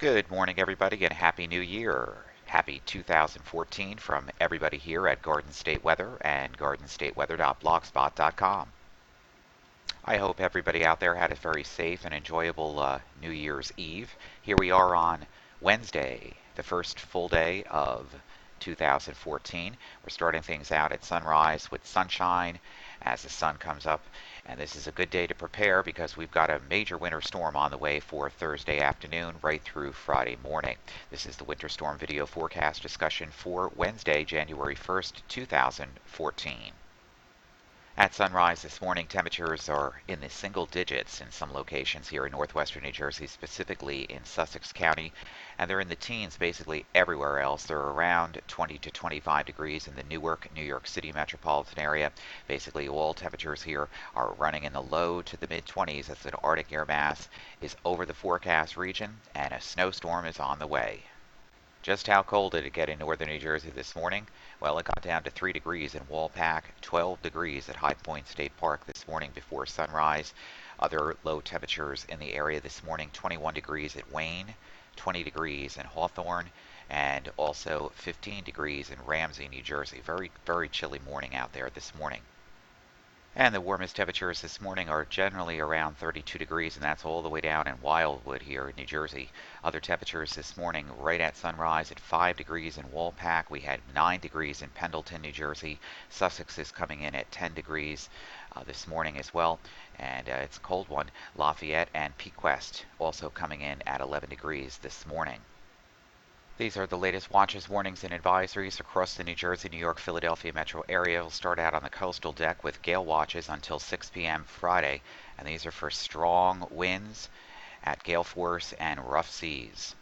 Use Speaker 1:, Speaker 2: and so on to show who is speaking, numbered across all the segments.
Speaker 1: Good morning, everybody, and Happy New Year. Happy 2014 from everybody here at Garden State Weather and gardenstateweather.blogspot.com. I hope everybody out there had a very safe and enjoyable New Year's Eve. Here we are on Wednesday, the first full day of 2014. We're starting things out at sunrise with sunshine as the sun comes up. And this is a good day to prepare because we've got a major winter storm on the way for Thursday afternoon right through Friday morning. This is the winter storm video forecast discussion for Wednesday, January 1st, 2014. At sunrise this morning, temperatures are in the single digits in some locations here in northwestern New Jersey, specifically in Sussex County, and they're in the teens basically everywhere else. They're around 20 to 25 degrees in the Newark, New York City metropolitan area. Basically, all temperatures here are running in the low to the mid-20s as an Arctic air mass is over the forecast region and a snowstorm is on the way. Just how cold did it get in northern New Jersey this morning? Well, it got down to 3 degrees in Walpack, 12 degrees at High Point State Park this morning before sunrise. Other low temperatures in the area this morning, 21 degrees at Wayne, 20 degrees in Hawthorne, and also 15 degrees in Ramsey, New Jersey. Very, very chilly morning out there this morning. And the warmest temperatures this morning are generally around 32 degrees, and that's all the way down in Wildwood here in New Jersey. Other temperatures this morning right at sunrise at 5 degrees in Walpack. We had 9 degrees in Pendleton, New Jersey. Sussex is coming in at 10 degrees this morning as well, and it's a cold one. Lafayette and Pequest also coming in at 11 degrees this morning. These are the latest watches, warnings, and advisories across the New Jersey, New York, Philadelphia metro area. We'll start out on the coastal deck with gale watches until 6 p.m. Friday, and these are for strong winds at gale force and rough seas.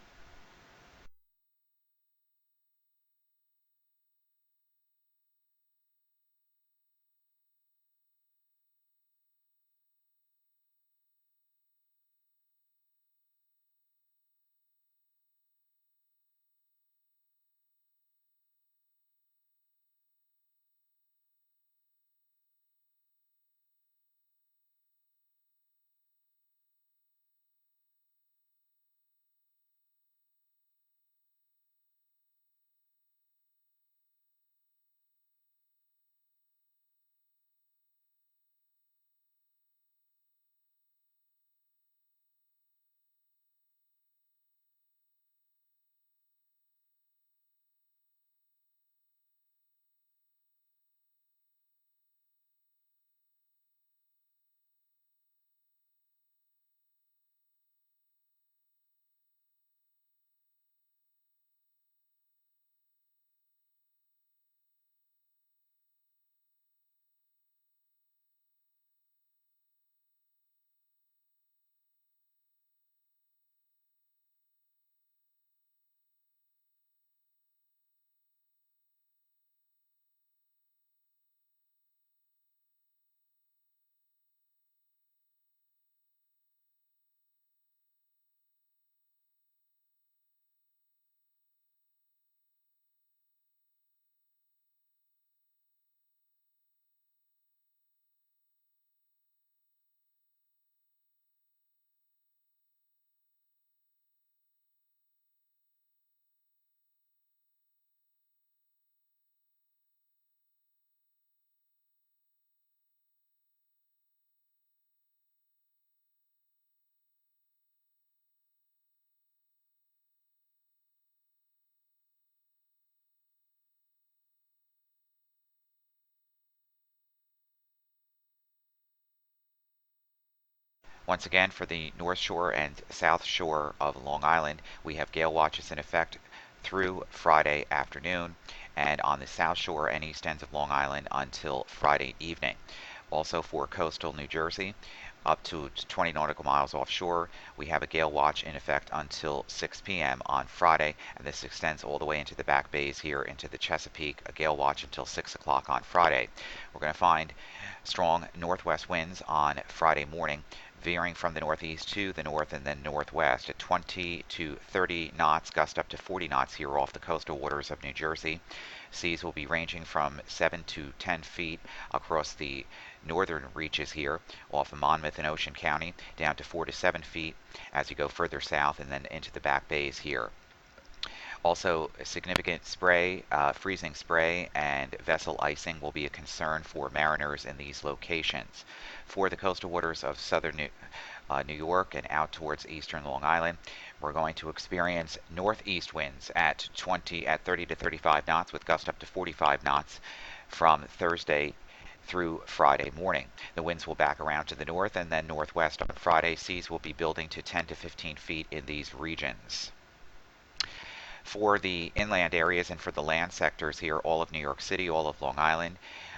Speaker 1: Once again, for the North Shore and South Shore of Long Island, we have gale watches in effect through Friday afternoon, and on the South Shore and east ends of Long Island until Friday evening. Also for coastal New Jersey, up to 20 nautical miles offshore, we have a gale watch in effect until 6 p.m. on Friday, and this extends all the way into the back bays here into the Chesapeake, a gale watch until 6 o'clock on Friday. We're going to find strong northwest winds on Friday morning, veering from the northeast to the north and then northwest at 20 to 30 knots, gust up to 40 knots here off the coastal waters of New Jersey. Seas will be ranging from 7 to 10 feet across the northern reaches here off of Monmouth and Ocean County, down to 4 to 7 feet as you go further south and then into the back bays here. Also, significant spray, freezing spray, and vessel icing will be a concern for mariners in these locations. For the coastal waters of southern New York and out towards eastern Long Island, we're going to experience northeast winds at 30 to 35 knots with gusts up to 45 knots from Thursday through Friday morning. The winds will back around to the north and then northwest on Friday. Seas will be building to 10 to 15 feet in these regions. For the inland areas and for the land sectors here, all of New York City, all of Long Island,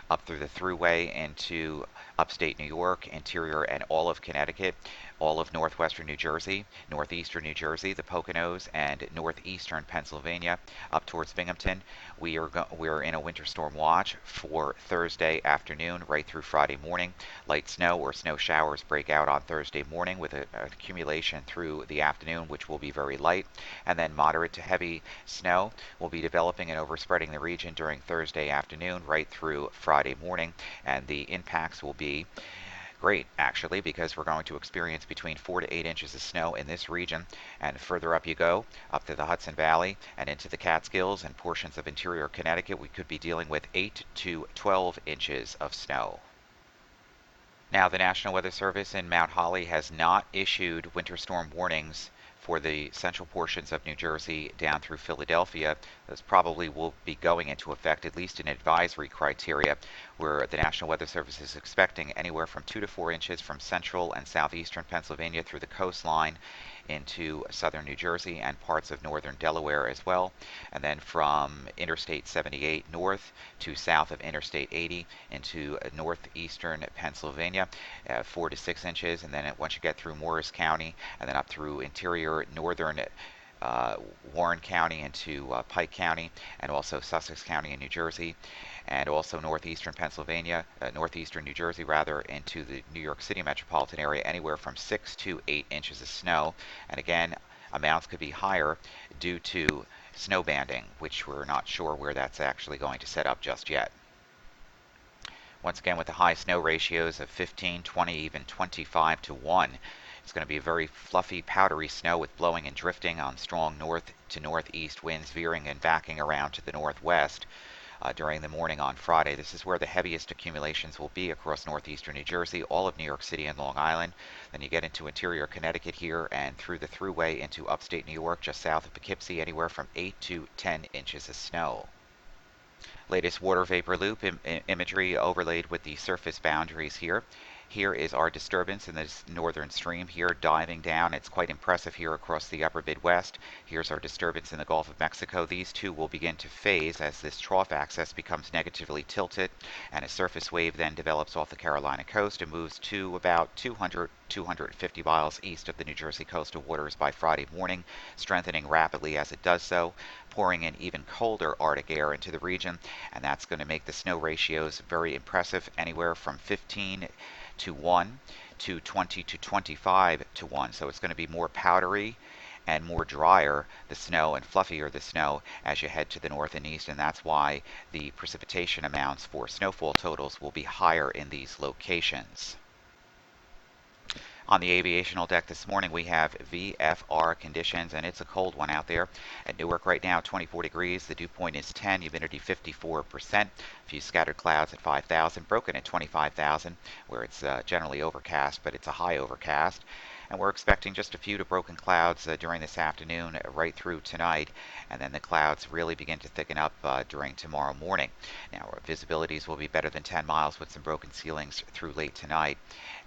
Speaker 1: up through the Thruway into upstate New York, interior and all of Connecticut, all of northwestern New Jersey, northeastern New Jersey, the Poconos, and northeastern Pennsylvania, up towards Binghamton. We're in a winter storm watch for Thursday afternoon right through Friday morning. Light snow or snow showers break out on Thursday morning with an accumulation through the afternoon, which will be very light, and then moderate to heavy snow will be developing and overspreading the region during Thursday afternoon right through Friday morning, and the impacts will be great, actually, because we're going to experience between 4 to 8 inches of snow in this region, and further up you go, up to the Hudson Valley and into the Catskills and portions of interior Connecticut, we could be dealing with 8 to 12 inches of snow. Now, the National Weather Service in Mount Holly has not issued winter storm warnings for the central portions of New Jersey down through Philadelphia. Those probably will be going into effect, at least in advisory criteria, where the National Weather Service is expecting anywhere from 2 to 4 inches from central and southeastern Pennsylvania through the coastline into southern New Jersey and parts of northern Delaware as well, and then from Interstate 78 north to south of Interstate 80 into northeastern Pennsylvania, 4 to 6 inches, and then once you get through Morris County and then up through interior northern Warren County into Pike County, and also Sussex County in New Jersey, and also northeastern Pennsylvania, northeastern New Jersey rather, into the New York City metropolitan area, anywhere from 6 to 8 inches of snow. And again, amounts could be higher due to snow banding, which we're not sure where that's actually going to set up just yet. Once again, with the high snow ratios of 15, 20, even 25 to 1, it's going to be a very fluffy, powdery snow with blowing and drifting on strong north to northeast winds, veering and backing around to the northwest during the morning on Friday. This is where the heaviest accumulations will be across northeastern New Jersey, all of New York City and Long Island. Then you get into interior Connecticut here and through the Thruway into upstate New York, just south of Poughkeepsie, anywhere from 8 to 10 inches of snow. Latest water vapor loop imagery overlaid with the surface boundaries here. Here is our disturbance in this northern stream here diving down. It's quite impressive here across the upper Midwest. Here's our disturbance in the Gulf of Mexico. These two will begin to phase as this trough axis becomes negatively tilted, and a surface wave then develops off the Carolina coast and moves to about 250 miles east of the New Jersey coastal waters by Friday morning, strengthening rapidly as it does so, pouring in even colder Arctic air into the region, and that's going to make the snow ratios very impressive, anywhere from 15 to 1 to 20 to 25 to 1. So it's going to be more powdery and more drier, the snow, and fluffier the snow as you head to the north and east, and that's why the precipitation amounts for snowfall totals will be higher in these locations. On the aviational deck this morning, we have VFR conditions, and it's a cold one out there. At Newark right now, 24 degrees. The dew point is 10, humidity 54%. A few scattered clouds at 5,000, broken at 25,000, where it's generally overcast, but it's a high overcast. And we're expecting just a few to broken clouds during this afternoon right through tonight, and then the clouds really begin to thicken up during tomorrow morning. Now, our visibilities will be better than 10 miles with some broken ceilings through late tonight,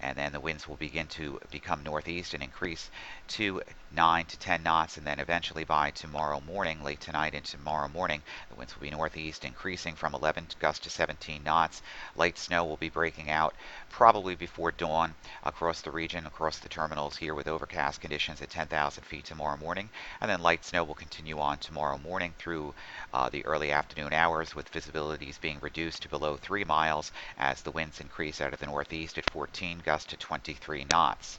Speaker 1: and then the winds will begin to become northeast and increase to 9 to 10 knots, and then eventually by tomorrow morning, late tonight into tomorrow morning, the winds will be northeast, increasing from 11 gusts to 17 knots. Light snow will be breaking out probably before dawn across the region, across the terminals here, with overcast conditions at 10,000 feet tomorrow morning. And then light snow will continue on tomorrow morning through the early afternoon hours, with visibilities being reduced to below 3 miles as the winds increase out of the northeast at 14 gusts to 23 knots.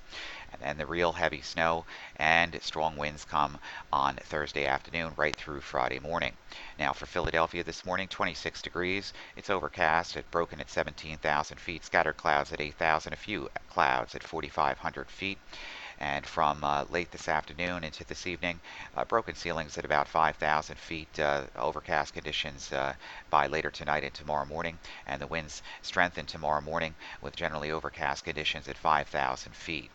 Speaker 1: And then the real heavy snow and strong winds come on Thursday afternoon right through Friday morning. Now for Philadelphia this morning, 26 degrees. It's overcast, broken at 17,000 feet, scattered clouds at 8,000, a few clouds at 4,500 feet. And from late this afternoon into this evening, broken ceilings at about 5,000 feet, overcast conditions by later tonight and tomorrow morning, and the winds strengthen tomorrow morning with generally overcast conditions at 5,000 feet.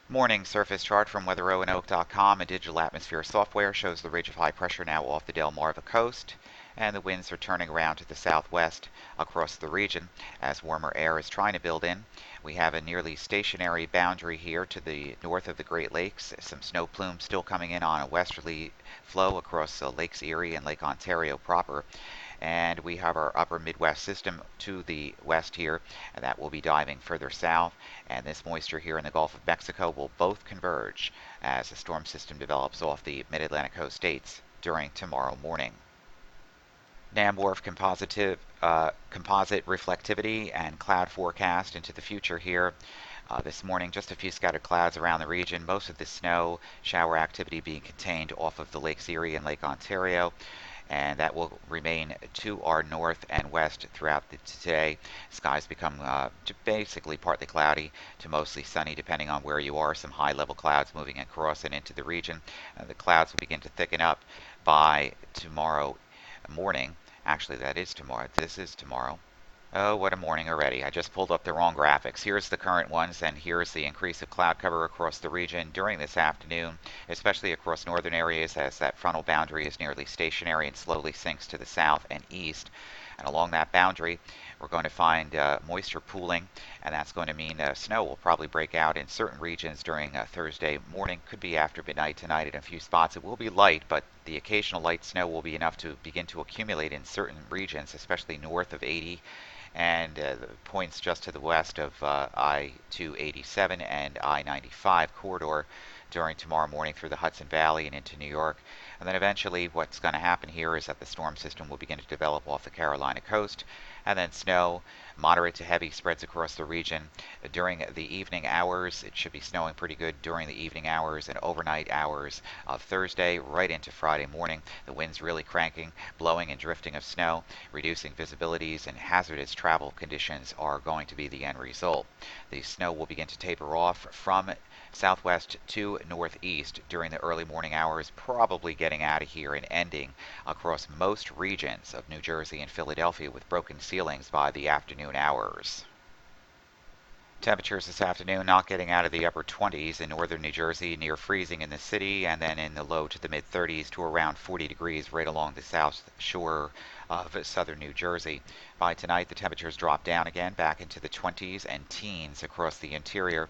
Speaker 1: Morning surface chart from weatherroanoke.com. A digital atmosphere software shows the ridge of high pressure now off the Delmarva coast, and the winds are turning around to the southwest across the region as warmer air is trying to build in. We have a nearly stationary boundary here to the north of the Great Lakes. Some snow plumes still coming in on a westerly flow across Lakes Erie and Lake Ontario proper. And we have our upper Midwest system to the west here, and that will be diving further south. And this moisture here in the Gulf of Mexico will both converge as a storm system develops off the mid-Atlantic coast states during tomorrow morning. NamWRF composite reflectivity and cloud forecast into the future here. This morning, just a few scattered clouds around the region, most of the snow shower activity being contained off of the Lakes Erie and Lake Ontario, and that will remain to our north and west throughout today. Skies become basically partly cloudy to mostly sunny depending on where you are. Some high level clouds moving across and into the region. The clouds will begin to thicken up by tomorrow morning. Actually, that is tomorrow. This is tomorrow. Oh, what a morning already. I just pulled up the wrong graphics. Here's the current ones, and here's the increase of cloud cover across the region during this afternoon, especially across northern areas as that frontal boundary is nearly stationary and slowly sinks to the south and east. And along that boundary, we're going to find moisture pooling, and that's going to mean snow will probably break out in certain regions during Thursday morning. Could be after midnight tonight in a few spots. It will be light, but the occasional light snow will be enough to begin to accumulate in certain regions, especially north of 80 and the points just to the west of I-287 and I-95 corridor during tomorrow morning through the Hudson Valley and into New York. And then eventually what's going to happen here is that the storm system will begin to develop off the Carolina coast, and then snow, moderate to heavy, spreads across the region during the evening hours. It should be snowing pretty good during the evening hours and overnight hours of Thursday right into Friday morning. The winds really cranking, blowing and drifting of snow, reducing visibilities, and hazardous travel conditions are going to be the end result. The snow will begin to taper off from southwest to northeast during the early morning hours, probably getting out of here and ending across most regions of New Jersey and Philadelphia with broken ceilings by the afternoon hours. Temperatures this afternoon not getting out of the upper 20s in northern New Jersey, near freezing in the city, and then in the low to the mid 30s to around 40 degrees right along the south shore of southern New Jersey. By tonight, the temperatures drop down again back into the 20s and teens across the interior.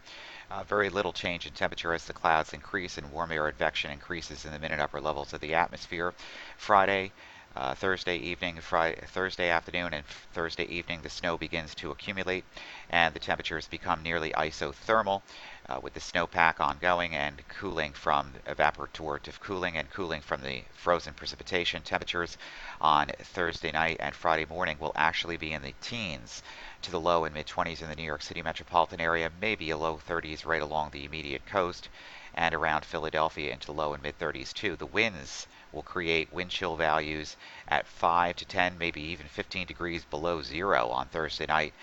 Speaker 1: Very little change in temperature as the clouds increase and warm air advection increases in the mid and upper levels of the atmosphere. Friday, Thursday evening, Thursday afternoon, and Thursday evening, the snow begins to accumulate, and the temperatures become nearly isothermal, with the snowpack ongoing and cooling from evaporative cooling and cooling from the frozen precipitation. Temperatures on Thursday night and Friday morning will actually be in the teens to the low and mid 20s in the New York City metropolitan area, maybe a low 30s right along the immediate coast, and around Philadelphia into the low and mid 30s too. The winds will create wind chill values at 5 to 10, maybe even 15 degrees below zero on Thursday night,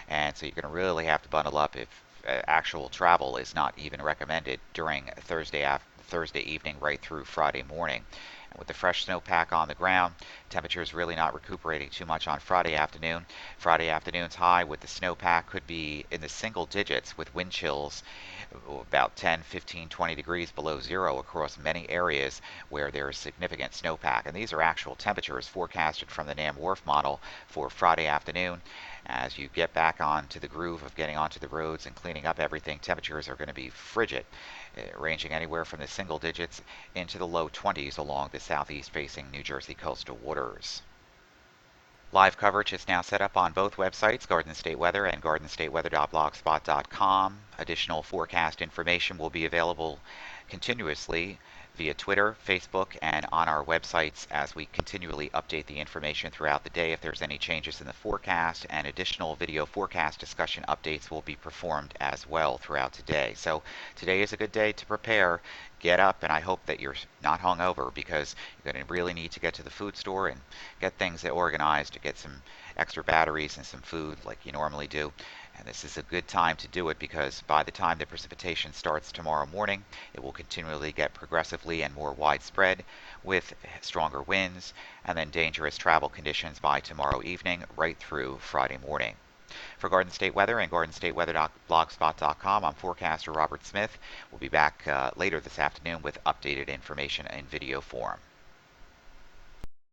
Speaker 1: and so you're going to really have to bundle up if actual travel is not even recommended during Thursday evening right through Friday morning. And with the fresh snowpack on the ground, temperatures really not recuperating too much on Friday afternoon. Friday afternoon's high with the snowpack could be in the single digits with wind chills about 10, 15, 20 degrees below zero across many areas where there is significant snowpack. And these are actual temperatures forecasted from the NamWRF model for Friday afternoon. As you get back onto the groove of getting onto the roads and cleaning up everything, temperatures are going to be frigid ranging anywhere from the single digits into the low 20s along the southeast facing New Jersey coastal waters. Live coverage is now set up on both websites, Garden State Weather and gardenstateweather.blogspot.com. Additional forecast information will be available continuously via Twitter, Facebook, and on our websites as we continually update the information throughout the day. If there's any changes in the forecast, and additional video forecast discussion updates will be performed as well throughout today. So today is a good day to prepare. Get up, and I hope that you're not hungover, because you're going to really need to get to the food store and get things organized to get some extra batteries and some food like you normally do. And this is a good time to do it, because by the time the precipitation starts tomorrow morning, it will continually get progressively and more widespread with stronger winds and then dangerous travel conditions by tomorrow evening right through Friday morning. For Garden State Weather and GardenStateWeather.blogspot.com, I'm forecaster Robert Smith. We'll be back later this afternoon with updated information in video form.